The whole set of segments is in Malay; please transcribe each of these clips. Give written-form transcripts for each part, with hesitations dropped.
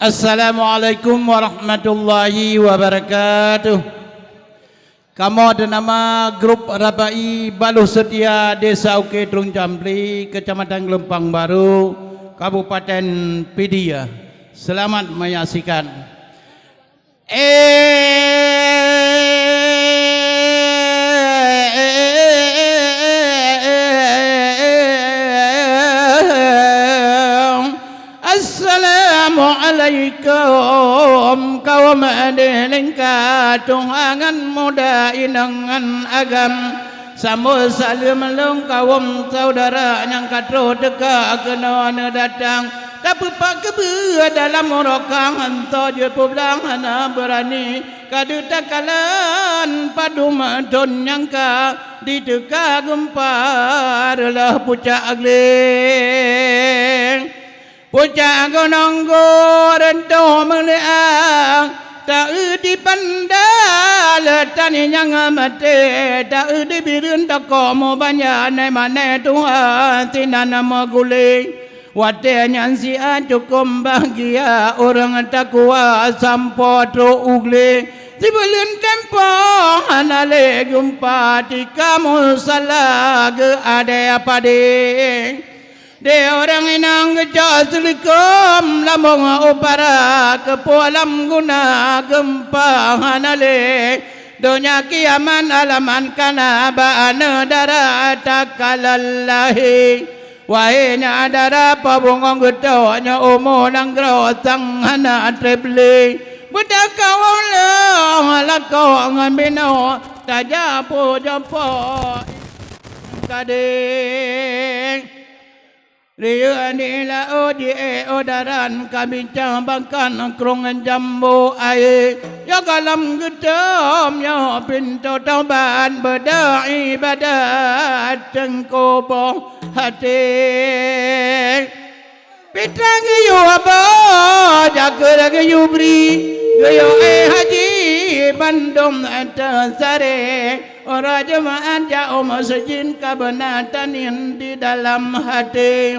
Assalamualaikum warahmatullahi wabarakatuh. Kamu ada nama grup Rabai Baluh Setia Desa Uke Trung Campli, Kecamatan Gelempang Baru, Kabupaten Pidia. Selamat menyaksikan. Assalamualaikum kaum adilingka Tuhangan muda inangan agam Sambut salam long kaum saudara yang katro dekat kena datang tapi pak kebe dalam rokang hantar je pulang hana berani kadu takalan padu madon yang ka di teka gempar lah pucak agling pucak gunung rento meliang tak di pandal tani yang mati tak di birun tak komo banyak nai mana Tuhan tinan nama guling watenya si cukup bahagia orang tak kuat sampo tro ugli sebelum tempo hanale gumpa di kamu salah ke ada apa deh de orang inang gejak selikum lambung upara kepualam guna gempa hanale dunia kiaman alaman kana ba'ana darah takalallahi wahainya darah pabungong getawanya umur langgro sang hana treble budak kawalah lakau ngambino tajapu jampo kadeng Ria ni la odi odaran kami cambangkan krongan jambu air ya kalam gedam ya pintu taubat berdai ibadat cengkobo hati pitang yu apa jaga lagi yu beri gayo haji bandung atas sare orang jemaat jauh masjid kebenatan yang di dalam hati.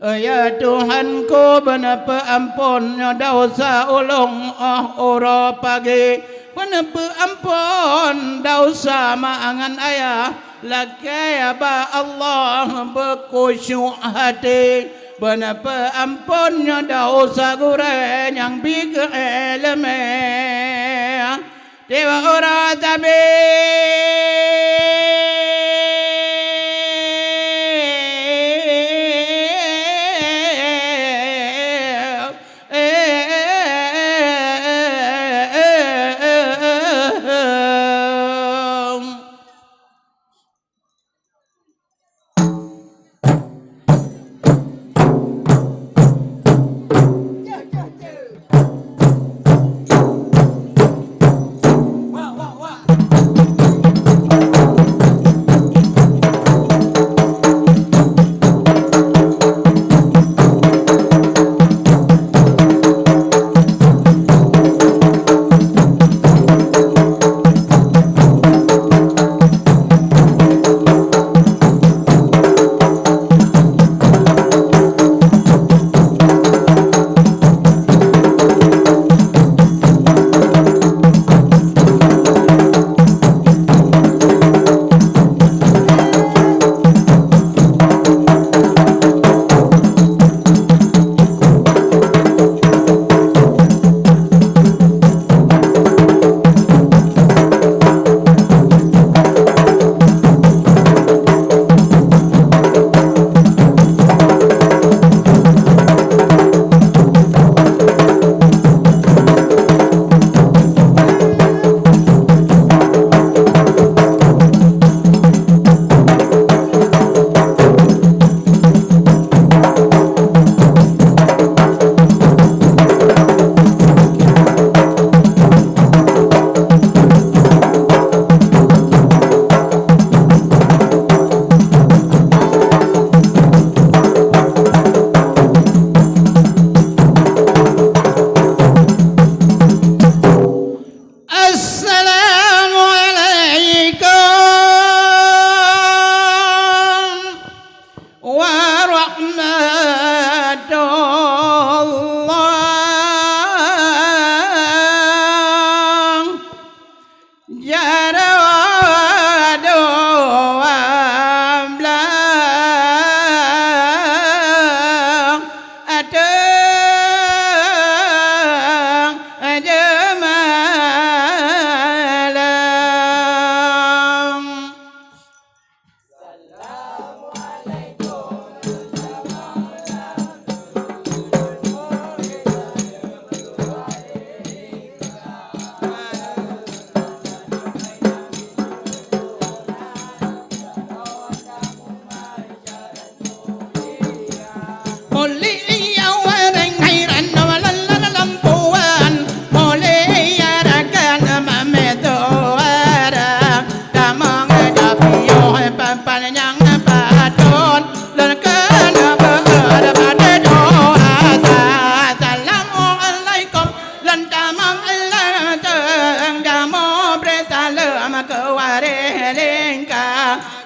Ya Tuhanku benapa ampunnya dosa ulung ora pagi benapa ampun dosa maangan ayah lakai ba Allah berkusyuk hati benapa ampunnya dosa gureng yang bikin elemen dewa ora tabe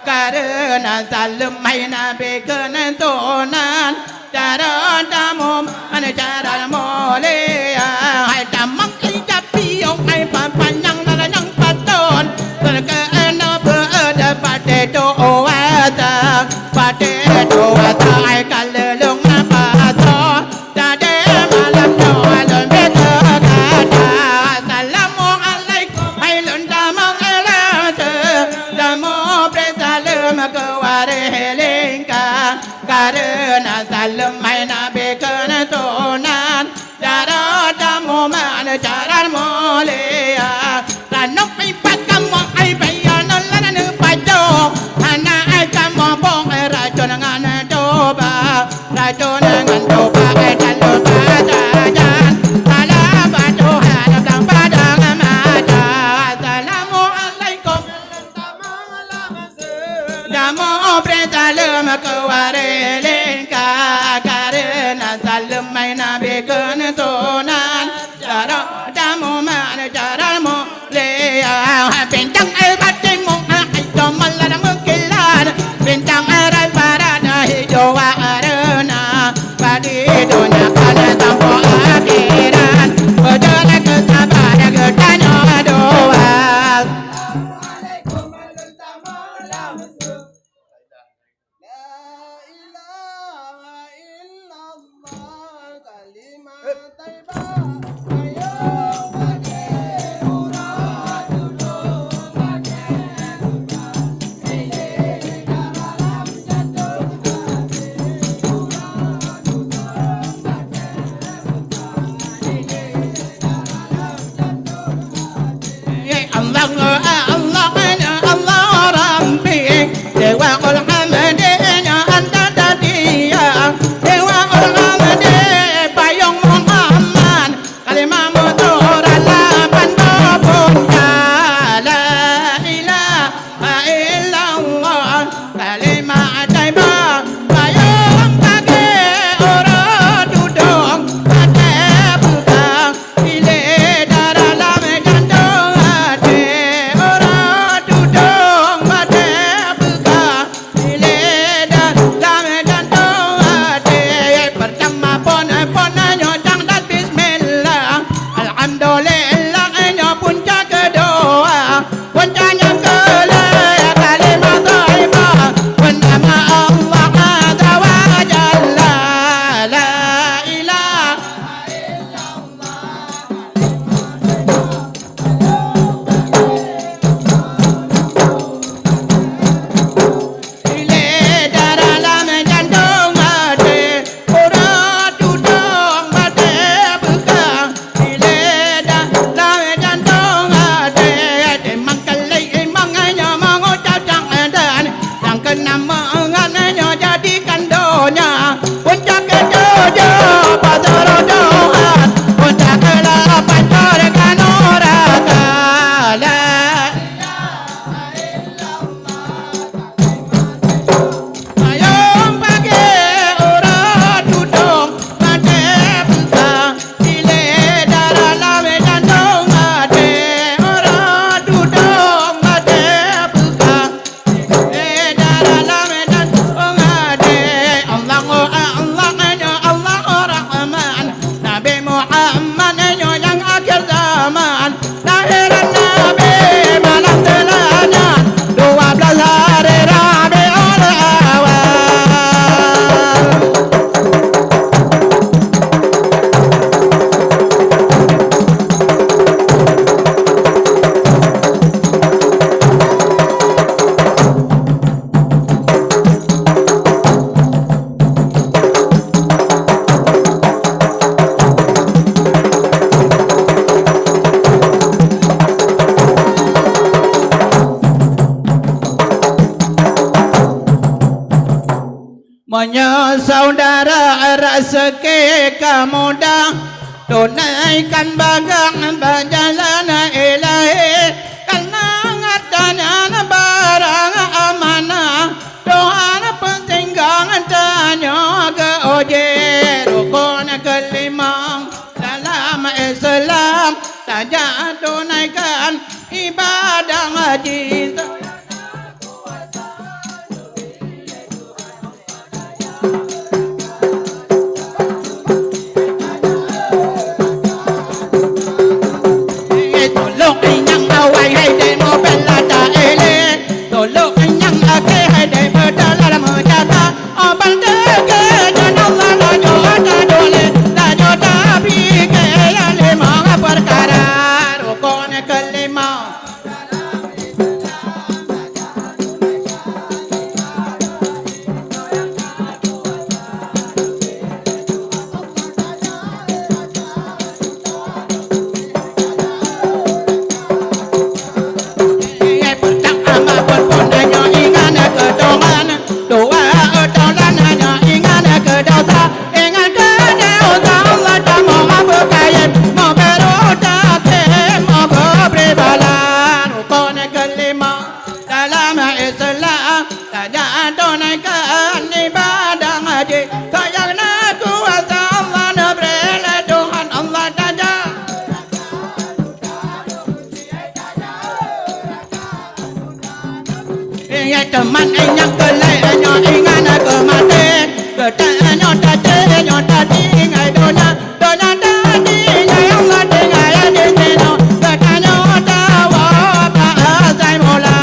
karena salam hai nabi kenantunan cara damum ane cara mulia hai damang ijab piong hai panjang yang patun terkena berada pada doa pada doa hai kalelung apa to tade malam doa dan berkata assalamualaikum hai lundamang elase damo presalam kewarelingka karena salam hai nabi kenantunan cara damu mana cara mulia ranok ipat kamu ai bayan lan pado ana ai kamu bong racun ngan doba racun ngan doba dalu kajan salam Tuhan dan padang mata assalamualaikum damu presalam kewarelingka karena salam hai nabi kenantunan cara damu mana cara mulia bintang batin mu itu malam mengkilat bintang arai parada hijau arena pada dunia kana tanpa akhirat berjalan ke sabar ke tanah doa saudara rezeki kamu dah tunaikan bagang berjalan ilahi karena ngatanya barang amanah Tuhan pentinggang tanya ke uji rukun kelima dalam Islam saja tunaikan ibadah haji Tuhan yang kelainya ingat kematian Ketanya tadi ngai donya tadi ngai Allah ngai dino Ketanya tawa sai mola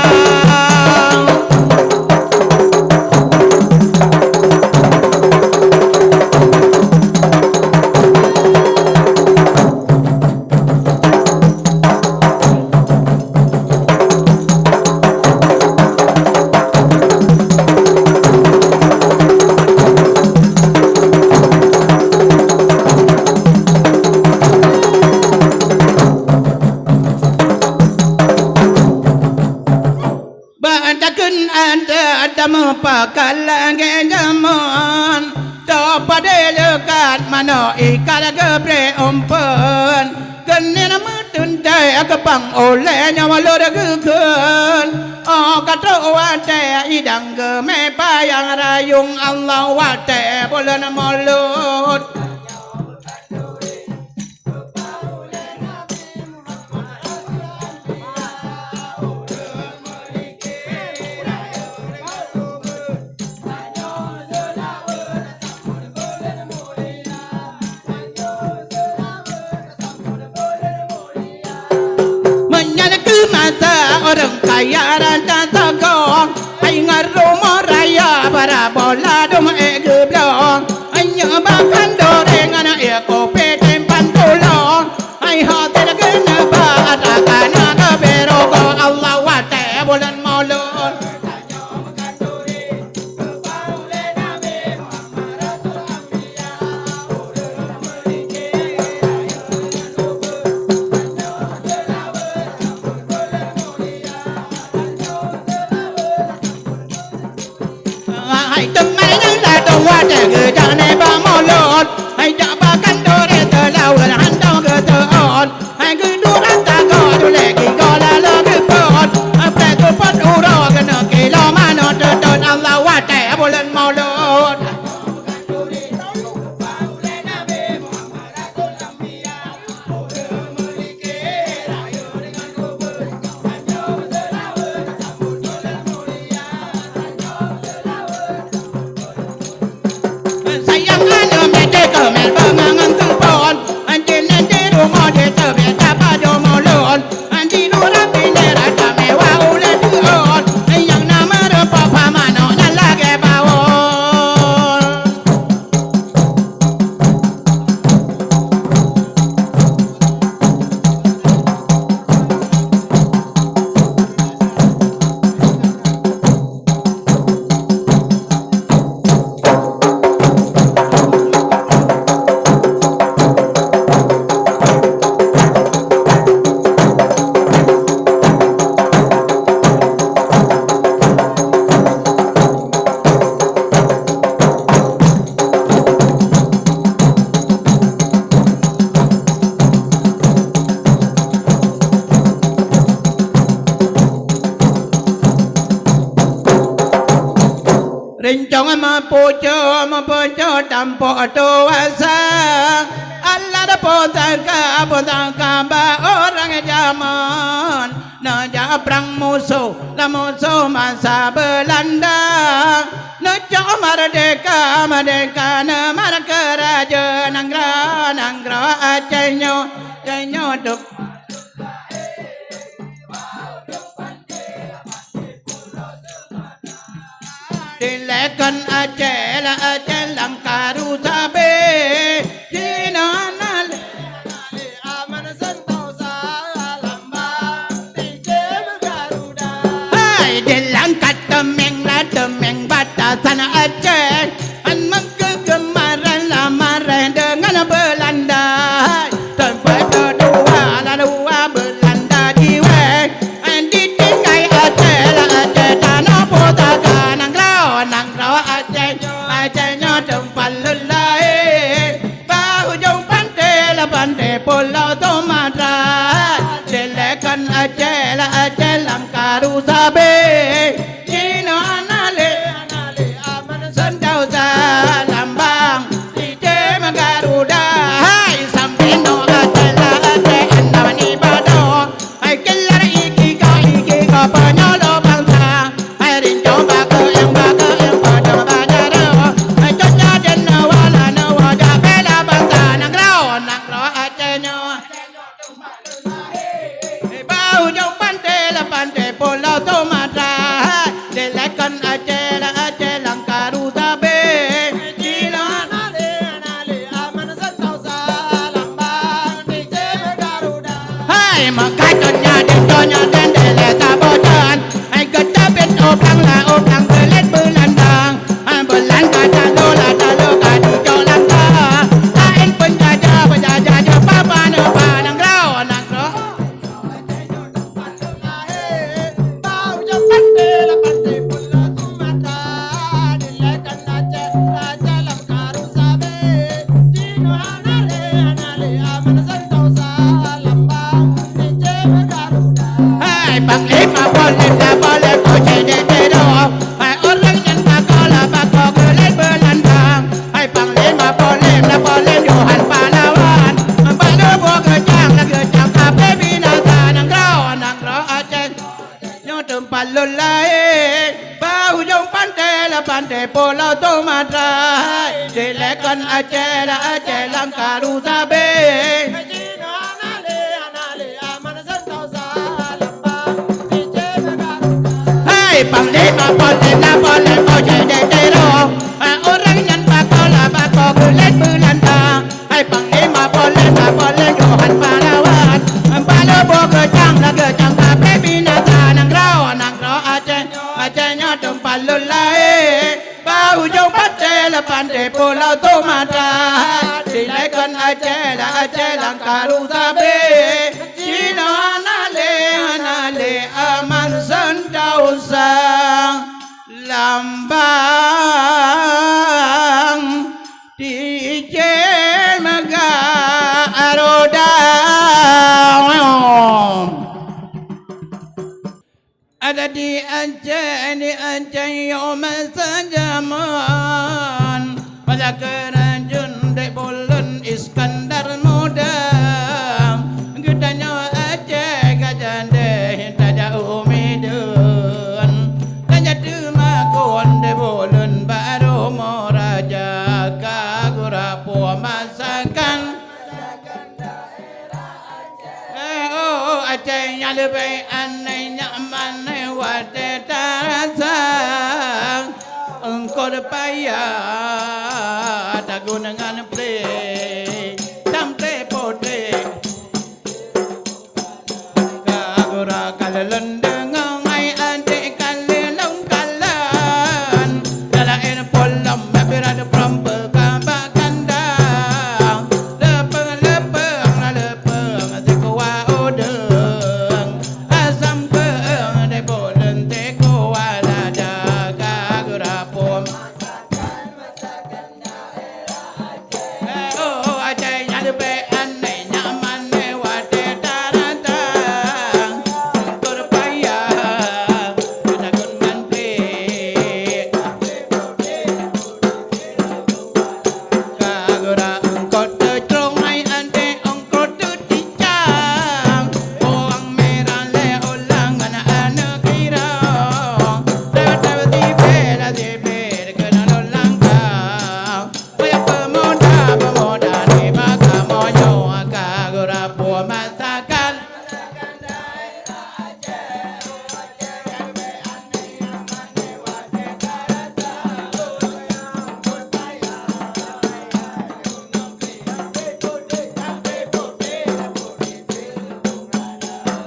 Pakalang zaman pada lekat mana ikat gebre umpan kena mutundai kepang olehnya walau degukan kata wate idang geme payang rayung Allah wate bulan mulut orang kaya rata takong ay ngarumo raya para bola dum egeblong ay nyabakan dorengan e kopi tempan tulong ay hotel kena ba atakana kabero ko Allah wate bulan maulud người cha này ba mò lột hay cha ba cánh đôi để thở lao gần hắn đau cơ thở ổn hay cứ đua đánh ta gọi đôi lệ kỳ gọi là lơ cứ bớt phải tôi phát u đỏ cái nợ kỳ lo mà nó trơn trơn ăn lao quá trẻ bộ lên mò lột Rincong mapujo tampo tuasa Allah da potaka ba orang zaman Naja perang musuh la musuh masa Belanda Naja merdeka na keraja nangra Acehnya duk Dilekan Aceh langkaru sabe Dina nale aman sentau salamba Dijem Garuda Hai dilangkat temeng batasan Aceh An kegemaran lamaran dengan Belanda Tempat kedua Belanda diwek Ditinggai Aceh tanah potaka Acehnya tempat lelai Bahujung pantai pulau Sumatera Dilekan Aceh langkaru sabe Cina anale aman sendau lambang Dijem Garuda Hai sampai no Aceh andaman ibadah Hai kelar iki ka penyolo bangsa Hai rincong bakal makanya dindonya dendele tabotan ai gata ben oplang la oplang belet belandang belan gata lola talo kadu jolan ta ain penjaja papa ne panang rau anak ro bau jo pante la pante pulla sumata dile kanace dalam karu sabe dino anale aman santau salambang bang lima boleh kau jadi tero. Hai orang yang bakal kelet belandang. Hai bang lima boleh Johan pahlawan. Balu buah kejang kape binatang nang rau Aceh. Nyo tempat lulai. Bau jong pantai pulau Sumatera. Dilekan Aceh langkaru sabe. Panglima boleh kau jadi tero. Orang yang bakal kelet belandang. Hai panglima boleh Johan pahlawan. Balu buah kejang kape binatang nang rau Acehnya tempat lulai. Bau jong pantai pulau Sumatera. Dilekan Aceh langkaru sabe. Cina anale aman santau sang lambang DJ Mega Aroda ada di Aceh yom zaman pada keranjun dek bulan Iskandar muda gedanya Aceh gajan deh tak jauh medun tanya dema kon dek bulan baru moraja kagura puas masakan Aceh yang lebih aneh nyaman wate tarasang engkau payah tak gunangan play sampai pote kagura kalalan dengan ai ande kalalong kalan dalain polam berada prampe kabakandang lepeng teko odeng asam keeng de bolen teko walada kagura pom Aceh yang lebih aneh nyaman wate taratang engkau payah kita gunman play kagura engkau tercerong ai ante engkau terticang orang merah le ulang anak kira tetap tipe kena ulang kau Oya pemuda ni maka moyo kagura puas masakan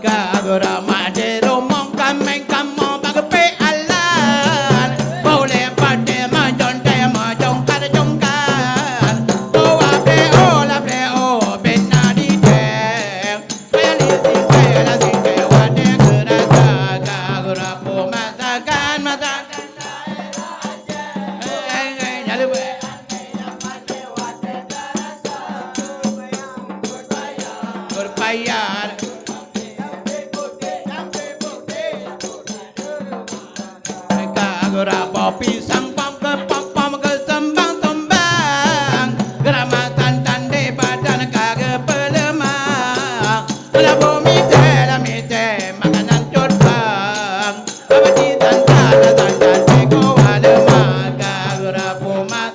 kagura made romong kameng kamo bagape alan boleh pade majon kar jongkan ola ble o bena di dem peli singke wade gerasa kagura puas masakan nyalu berbayar kagura pisang pom ke sembang geramatan tande badan kagak pelemah la bumi mite makanan cotbang abadi tanda teko walema kagura pumas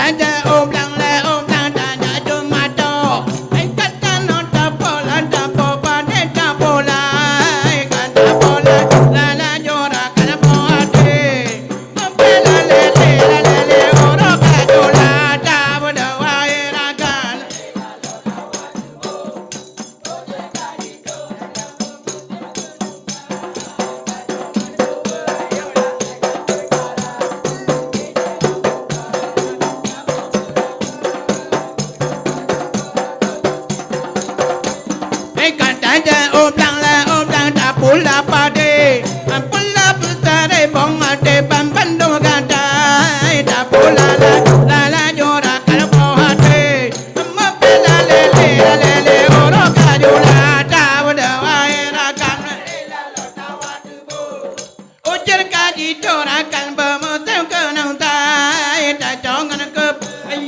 tanya om lang le om lang tanya cuma do. Katakan nota pola tapo pada tapola. Kata pola la la jora kana poate. Bela le le oro kadola tapo da waira kan. Katanya om lang da pula pade. Pula putare bong ade bambando gada. Da pula la la jora kana poate. Bela le oro kadola tapo da waira kan. Ujar kaji jora kan bermutu kenang tai. Da jangan ke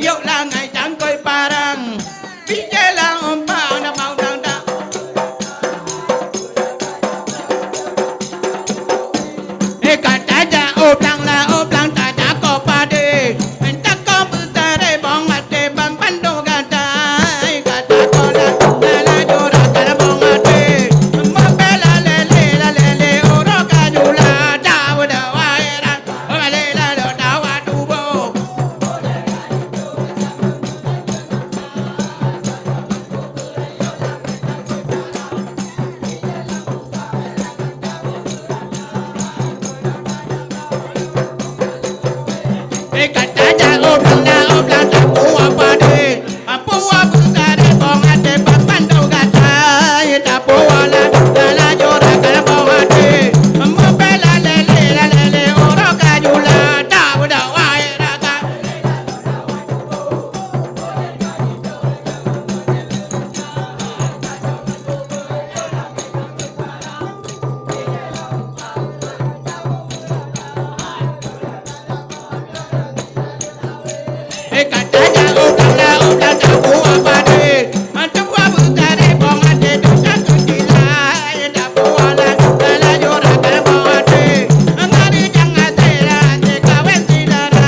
yuk lah ngai jangkoi parang. Bijalah om bang da mau dang da. Katanya om lang tanya ko pade. Tak ko putare bong ate bang pando gada. Kata ko la jora kana bong ate. Bela le oro kadula daw da waira. Le la lo daw atubo. Katanya om lang da puwa pade. Puwa putare bong ate bang pando gada. Da puwa la jora kana bong ate. Bela le oro kadula daw da waira ka. Katanya om lang da puwa pade. Puwa putare bong ate dosa kutila. Da puwa la jora kana bong ate. Ngari jangan tera te kawen tidara.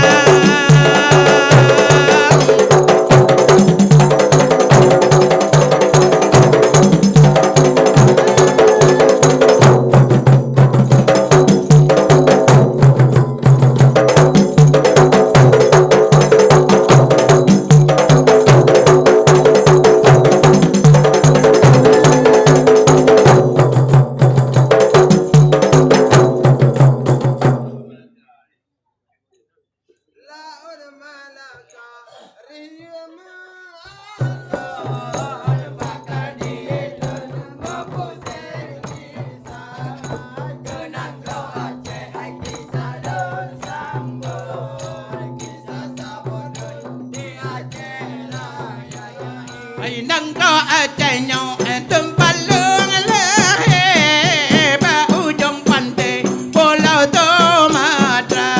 Ai nang ro a chai nhau tum palung le ba ujung pante pulau Tomatra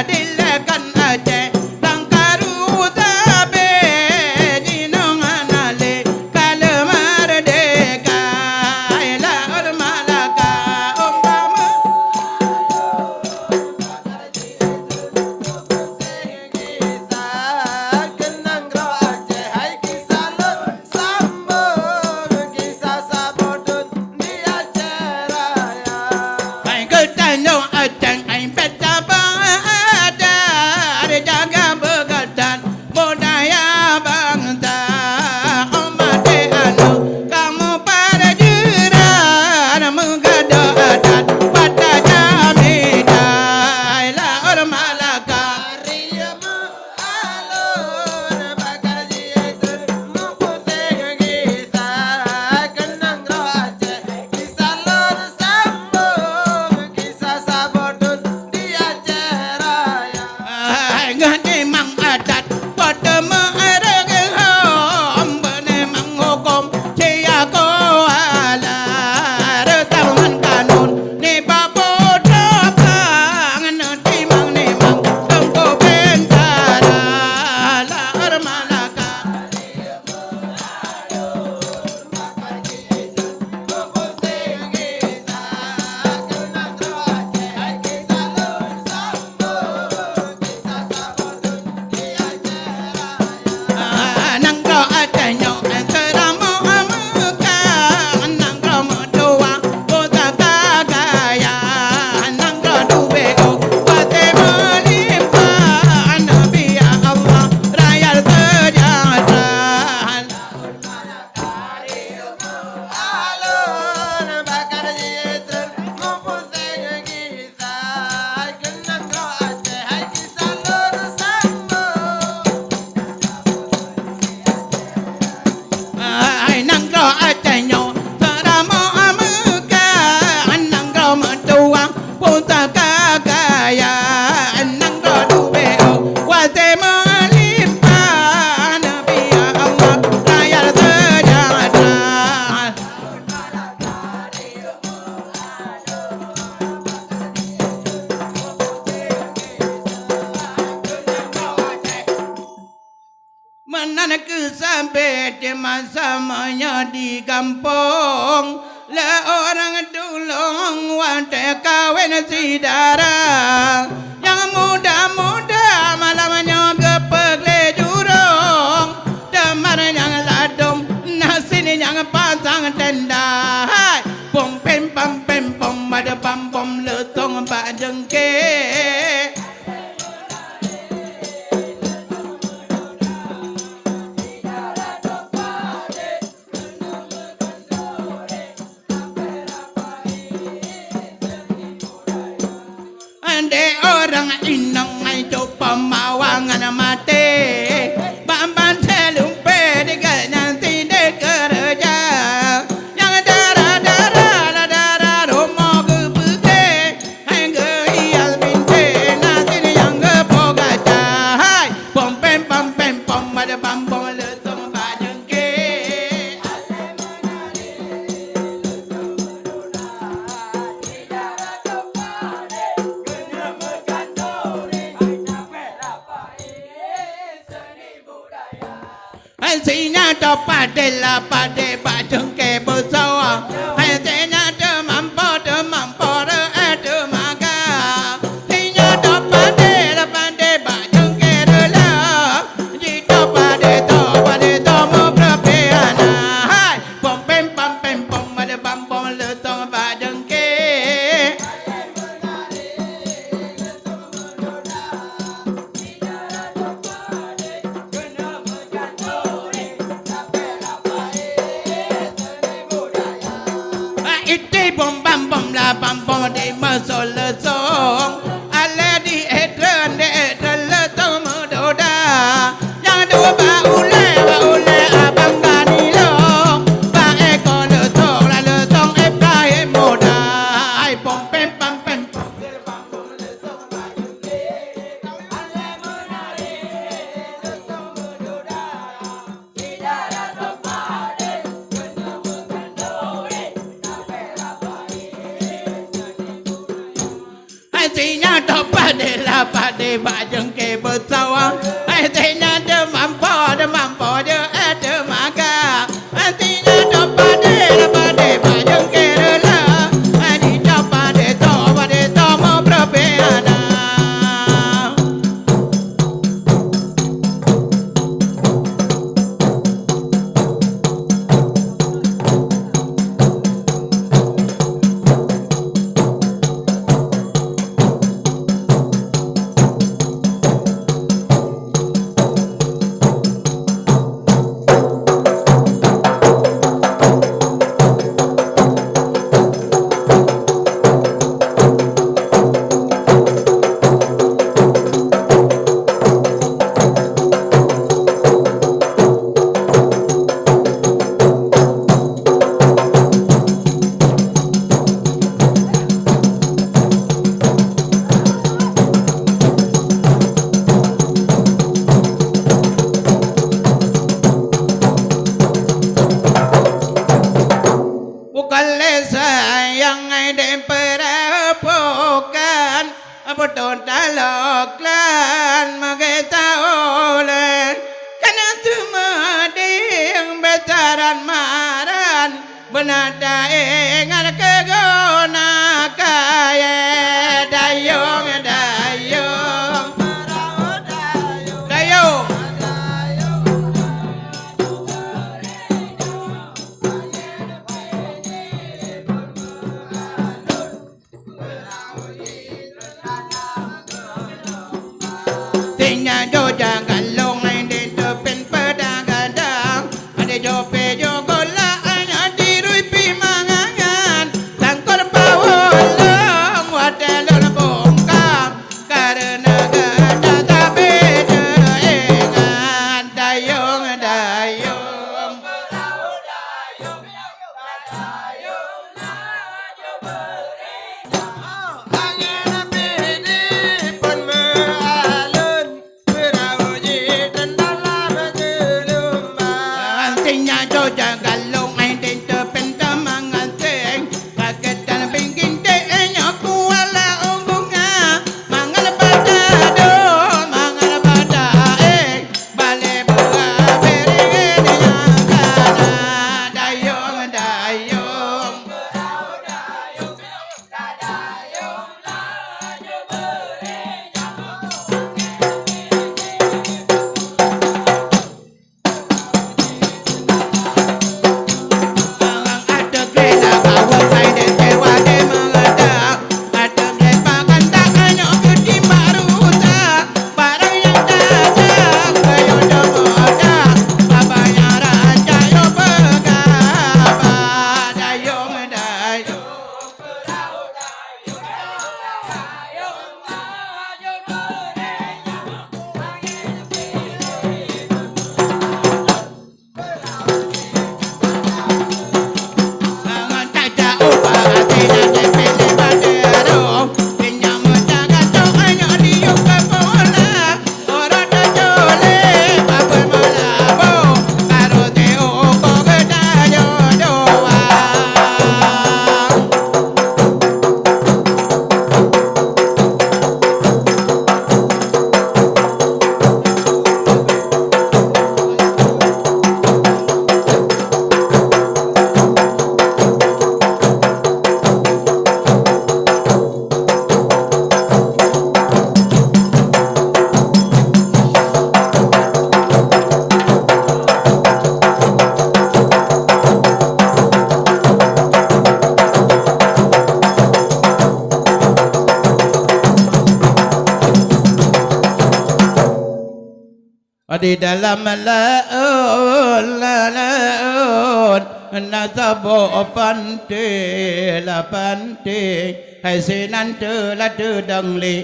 dilekan Aceh tang karu tabe dinong anale kala merdeka la Malaka umpama Menanku sampai di masa-masanya di kampung. Le orang dulung wanita kawin sidara. Yang muda-muda malamnya gepeg jurung. Demar yang ladum nasi yang pasang tenda. Hai, pom pem pam pem pom ada pam pom letong pak jengke. Ande orang inang itu pemawangan mati. Bamban selumpe dengan tidak kerja. Yang darah rumah kebuke. Hingga ial binte nanti yang kepogaca. Hai, pom pem pom ada pom letong bajengke. Sinya pade la pade bajeng ke bosawa. Sinya demampo de maga. Sinya pade la pade bajeng ke rela. Jito pade to mo prapeana. Hai, pom pem pom ada pom letong bajeng ke. Iti bom la bam di masol song. Ale di edren letong mudoda. Yang dua ba ule abang kanilo. Ba eko letong Ibrahim muda. Ai pom pem pam letong bajengke. Ale menari letong mudoda. Tidak ada pade kena mengandori. Sinya pade la pade bajeng ke bersawang. Sinya demampo de maga. Sinya pade la pade bajeng ke rela. Jito pade to mo prapeana. Sayang den perapokan betul taloklan mageta olen kana tumading betaran maran benada engan kegona kaya dayong do jangan long di depan pedagang ada jope jogola anya dirui pi manganga di dalam laun nasabo pante la pante hai sinan te la te dang le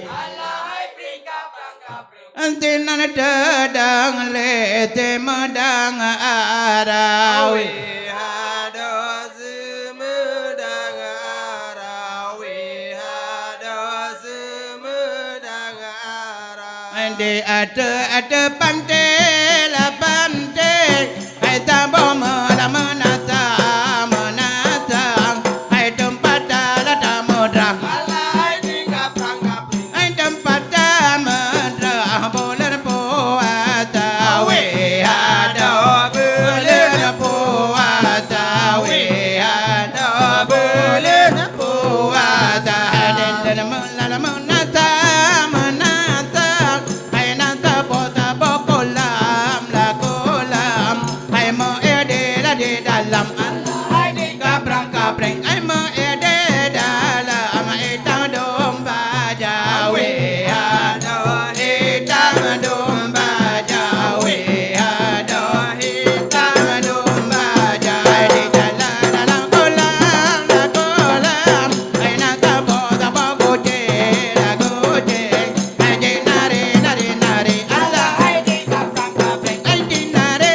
sinan te dang le te madang arawi de ada pante la pante hai tabo la menata hai tempat la damodra hai tempat damodra bolen puasa we ada bolen puasa we ada bolen puasa den la menata di dalam kaprang ai ma ede dalam etang domba jawe ada etang domba jawe ada etang domba jawe di dalam kolam ai na tabo goje ai je nare Allah ai di kaprang ai di nare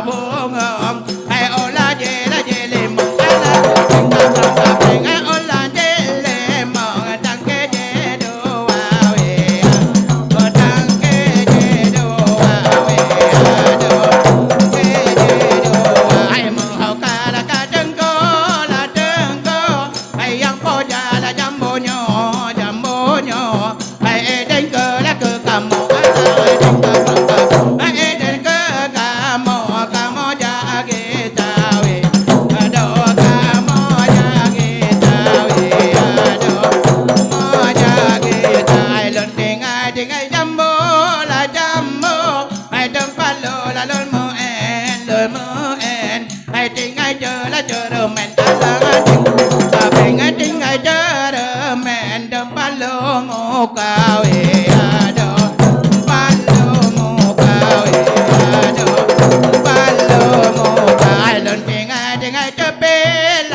bongong hai ola je le mong ala ola je le mong tang ke je do wa we tang ke je do wa we do ke je do hai mong hau ka la ka deng ko hai yang po ja la jambo nyo hai deng ke la ke kamu hai ting ai chờ la chờ men ta bình ai ting ai chờ men đâm ba lô ngô cao do ba lô ngô cao do ba lô ngô cao lên ting ai chờ bên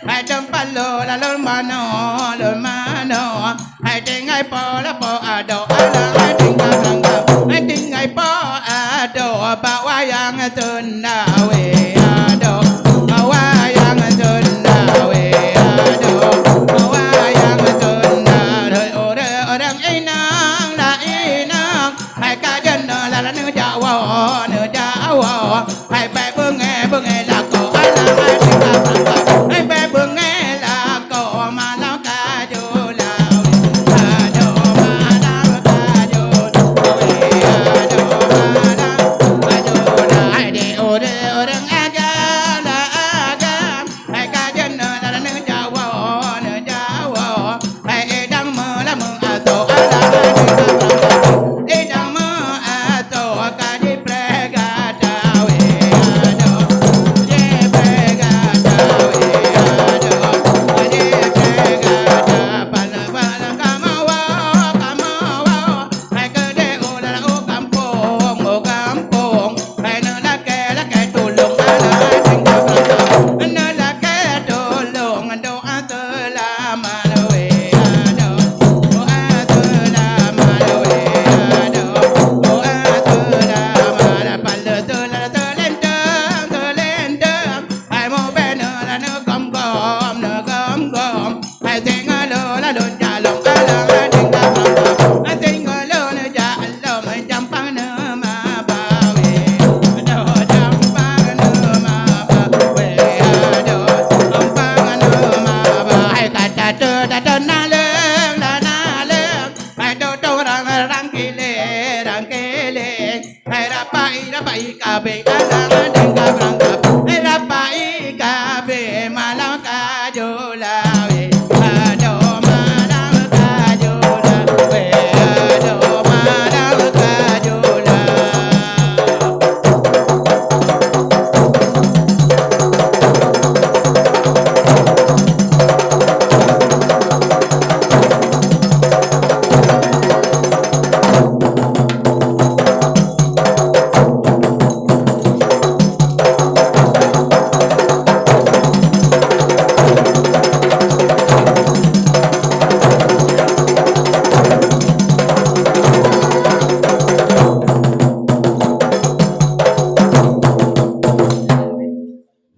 hai đâm ba lô la lên ma no hai ting ai po la po do hai ting ai po do ba wa yang tun na we do wa yang tun na we do wa yang tun na rồi ở đằng ấy nang hai ca dân là nữ cha wa hai bé bưng nghe là cổ là hai tiếng hai bé bưng nghe là cổ mà lao ca du lao do mà lao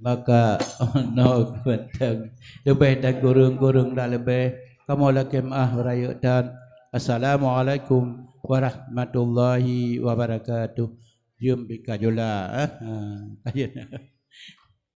maka no benteng lebih dan gurung-gurung dah lebih kamu lagi raya dan assalamualaikum warahmatullahi wabarakatuh. Jom bika jula.